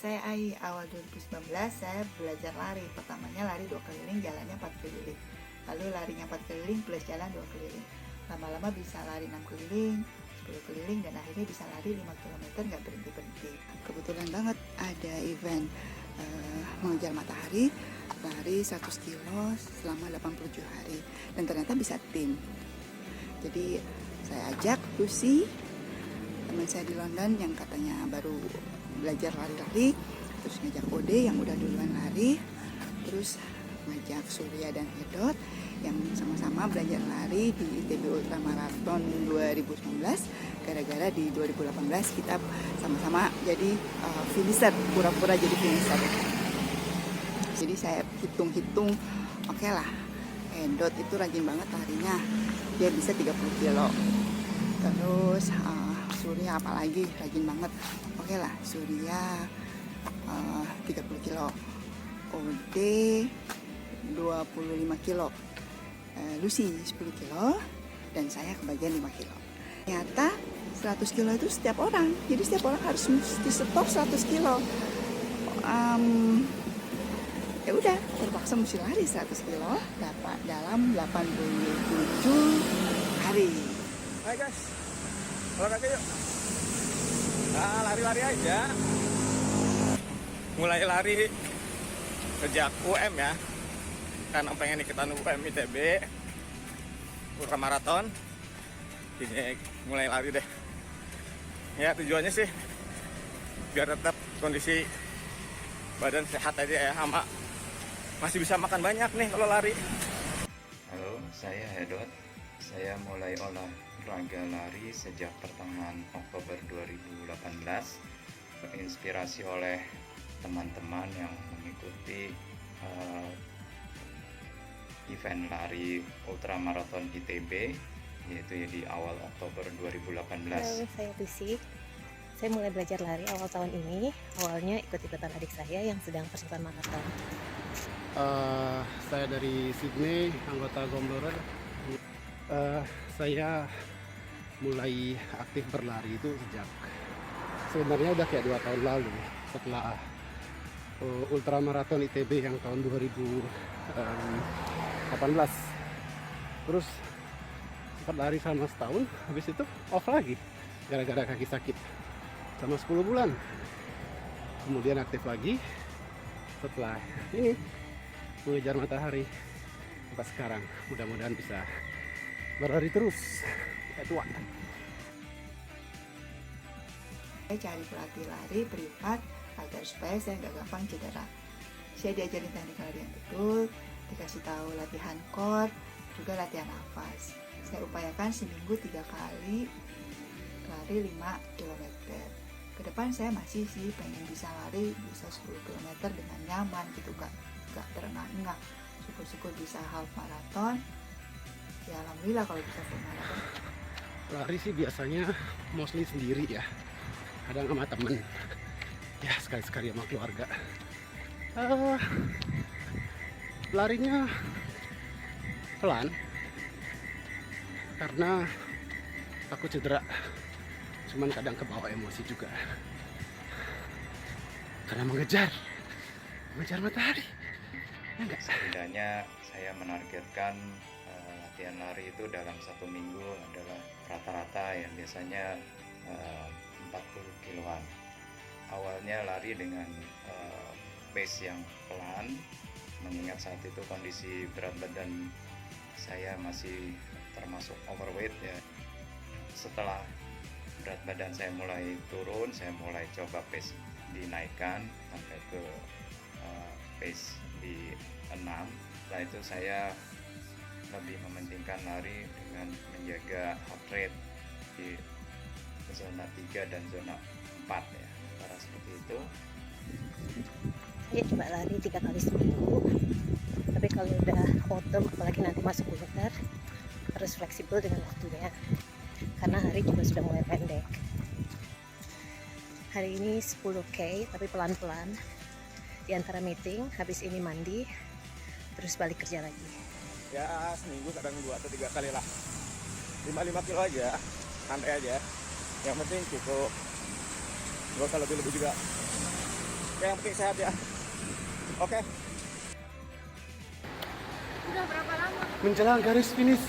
Saya Ai. Awal 2019 saya belajar lari. Pertamanya lari 2 keliling, jalannya 4 keliling. Lalu larinya 4 keliling plus jalan 2 keliling. Lama-lama bisa lari 6 keliling, 10 keliling, dan akhirnya bisa lari 5 km nggak berhenti-berhenti. Kebetulan banget ada event mengejar matahari, lari 100 kilo selama 87 hari. Dan ternyata bisa tim. Jadi saya ajak Lucy, teman saya di London yang katanya baru belajar lari-lari, terus ngajak Ode yang udah duluan lari, terus ngajak Surya dan Hedot yang sama-sama belajar lari di ITB Ultra Marathon 2019. Gara-gara di 2018 kita sama-sama jadi finisher, pura-pura jadi finisher. Jadi saya hitung-hitung, oke lah, Hedot itu rajin banget larinya, dia bisa 30 kilo. Terus Surya apalagi rajin banget, oke lah, Surya 30 kilo, Ode 25 kilo, Lucy 10 kilo, dan saya kebagian 5 kilo. Ternyata 100 kilo itu setiap orang, jadi setiap orang harus mesti stop 100 kilo. Ya udah, terpaksa mesti lari 100 kilo dapat dalam 87 hari. Hai guys, olahraga yuk. Nah, lari-lari aja. Mulai lari sejak UM ya, karena pengen ikutan UM ITB Ultra Marathon. Ini mulai lari deh. Ya tujuannya sih biar tetap kondisi badan sehat aja ya, sama masih bisa makan banyak nih kalau lari. Halo, saya Hedot. Saya mulai olahraga lari sejak pertengahan Oktober 2018, terinspirasi oleh teman-teman yang mengikuti event lari Ultra Marathon ITB, yaitu di awal Oktober 2018. Halo, saya Lucy. Saya mulai belajar lari awal tahun ini. Awalnya ikut-ikutan adik saya yang sedang persiapan maraton. Saya dari Sydney, anggota Gomblorer. Saya mulai aktif berlari itu sejak sebenarnya udah kayak 2 tahun lalu, setelah Ultra Marathon ITB yang tahun 2018. Terus sempat lari selama setahun, habis itu off lagi gara-gara kaki sakit sama 10 bulan. Kemudian aktif lagi setelah ini mengejar matahari sampai sekarang. Mudah-mudahan bisa berlari terus kayak tua. Saya cari pelatih lari privat agar supaya saya nggak gampang cedera. Saya diajarin teknik lari yang betul, dikasih tahu latihan core, juga latihan nafas. Saya upayakan seminggu 3 kali lari 5 km. Kedepan saya masih sih pengen bisa lari bisa 10 km dengan nyaman gitu, gak terengah-engah. Syukur-syukur bisa half marathon. Ya alhamdulillah kalau bisa full marathon. Lari sih biasanya mostly sendiri ya, kadang sama temen, ya sekali-sekali sama keluarga. Larinya pelan karena takut cedera, cuman kadang kebawa emosi juga karena mengejar matahari. Enggak. Setidaknya saya menargetkan latihan lari itu dalam 1 minggu adalah rata-rata yang biasanya 40 kiloan. Awalnya lari dengan pace yang pelan, mengingat saat itu kondisi berat badan saya masih termasuk overweight ya. Setelah berat badan saya mulai turun, saya mulai coba pace dinaikkan sampai ke pace di 6. Setelah itu saya lebih mementingkan lari dengan menjaga heart rate di zona 3 dan zona 4 ya, antara seperti itu. Saya coba lari 3 kali seminggu. Tapi kalau udah autumn, apalagi nanti masuk winter, harus fleksibel dengan waktunya. Karena hari juga sudah mulai pendek. Hari ini 10K, tapi pelan-pelan. Di antara meeting, habis ini mandi, terus balik kerja lagi. Ya seminggu kadang 2 atau 3 kali lah. 5 kilo aja, santai aja. Yang penting cukup, gak usah lebih-lebih juga. yang penting sehat ya. Oke. Udah berapa lama? Menjelang garis finish,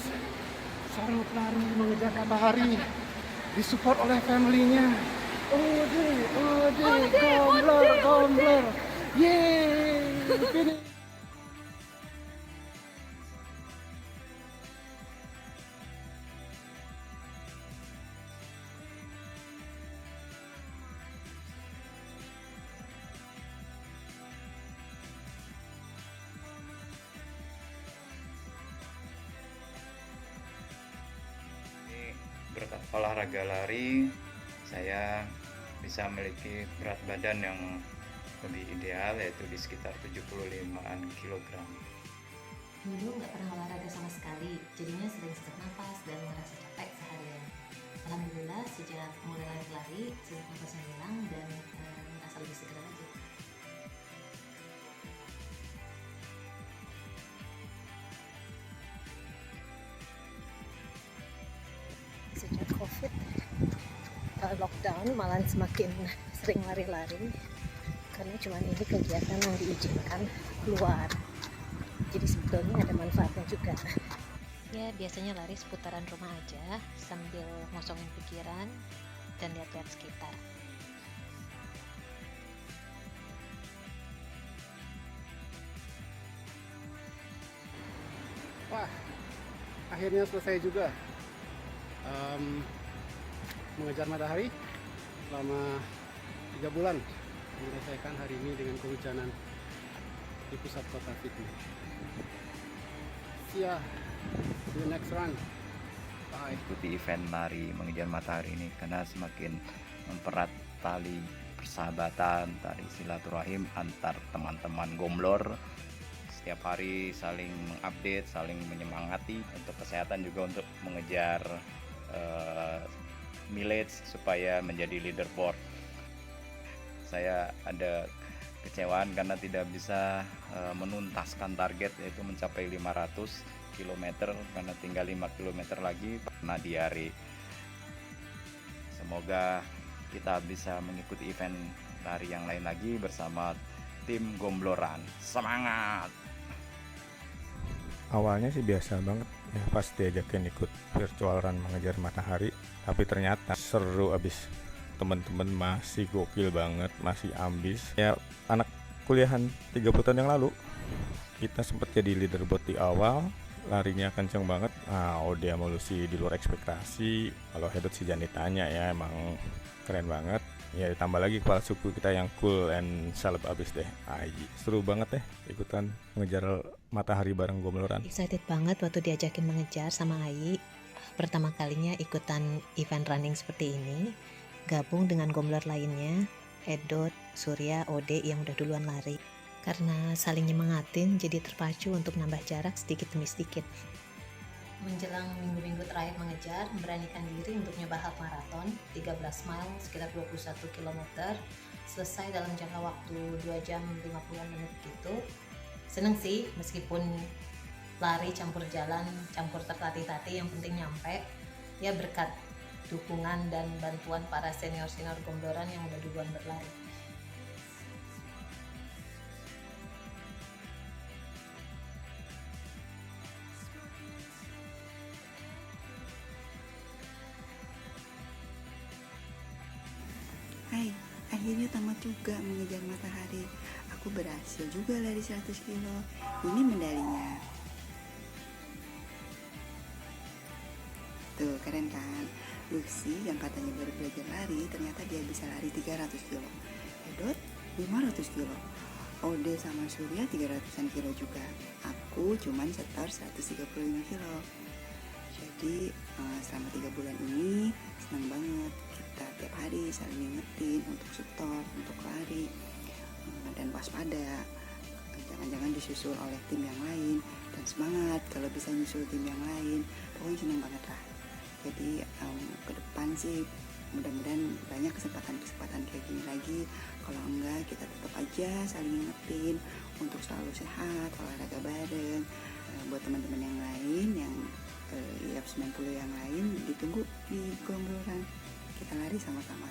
seorang pelari mengejar matahari, disupport oleh family-nya. Ode, Gombler. Yeay, finish. Berkat olahraga lari, saya bisa memiliki berat badan yang lebih ideal, yaitu di sekitar 75-an kilogram. Dulu nggak pernah olahraga sama sekali, jadinya sering sesak napas dan merasa capek seharian. Alhamdulillah sejak mulai lari-lari, sesak napasnya hilang dan merasa lebih segar aja. Sejak COVID, lockdown malah semakin sering lari-lari karena cuma ini kegiatan yang diizinkan keluar. Jadi sebetulnya ada manfaatnya juga. Ya biasanya lari seputaran rumah aja sambil ngosongin pikiran dan lihat-lihat sekitar. Wah, akhirnya selesai juga. Mengejar matahari selama 3 bulan, menyelesaikan hari ini dengan kehujanan di pusat kota Sydney. See ya, see you next run. Bye. Ikuti event lari mengejar matahari ini karena semakin mempererat tali persahabatan, tali silaturahim antar teman-teman Gomblor. Setiap hari saling mengupdate, saling menyemangati untuk kesehatan, juga untuk mengejar mileage supaya menjadi leaderboard. Saya ada kecewaan karena tidak bisa menuntaskan target, yaitu mencapai 500 km karena tinggal 5 km lagi karena diare. Semoga kita bisa mengikuti event lari yang lain lagi bersama tim Gombloran. Semangat! Awalnya sih biasa banget ya pas diajakin ikut virtual run mengejar matahari, tapi ternyata seru abis. Teman-teman masih gokil banget, masih ambis ya. Anak kuliahan 30 tahun yang lalu kita sempat jadi leaderboard di awal, larinya kenceng banget. Dia Lucy di luar ekspektasi. Kalau Hedot si Jani tanya ya, emang keren banget ya. Ditambah lagi kepala suku kita yang cool and celeb abis deh. Seru banget deh ikutan mengejar matahari bareng Gombloran. Excited banget waktu diajakin mengejar sama Ai. Pertama kalinya ikutan event running seperti ini, gabung dengan Gombler lainnya, Edot, Surya, Ode yang udah duluan lari. Karena saling nyemangatin, jadi terpacu untuk nambah jarak sedikit demi sedikit. Menjelang minggu-minggu terakhir mengejar, memberanikan diri untuk nyoba half marathon 13 mile sekitar 21 km, selesai dalam jangka waktu 2 jam 50 menit gitu. Seneng sih, meskipun lari campur jalan, campur tertatih-tatih, yang penting nyampe. Ya berkat dukungan dan bantuan para senior-senior Gombloran yang udah duluan berlari. Hai, akhirnya tamat juga mengejar matahari. Aku berhasil juga lari 100 kilo. Ini medalinya. Tuh, keren kan? Lucy yang katanya baru belajar lari, ternyata dia bisa lari 300 kilo. Edot 500 kilo. Ode sama Surya 300-an kilo juga. Aku cuman setor 135 kilo. Jadi selama 3 bulan ini senang banget. Kita tiap hari saling ngingetin untuk setor, untuk lari, dan waspada. Jangan-jangan disusul oleh tim yang lain. Dan semangat kalau bisa nyusul tim yang lain. Pokoknya senang banget lah. Jadi ke depan sih mudah-mudahan banyak kesempatan-kesempatan kayak gini lagi. Kalau enggak, kita tetap aja saling ngingetin untuk selalu sehat, olahraga bareng. Buat teman-teman yang lain yang IAF 90 yang lain, ditunggu di Gombloran. Kita lari sama-sama.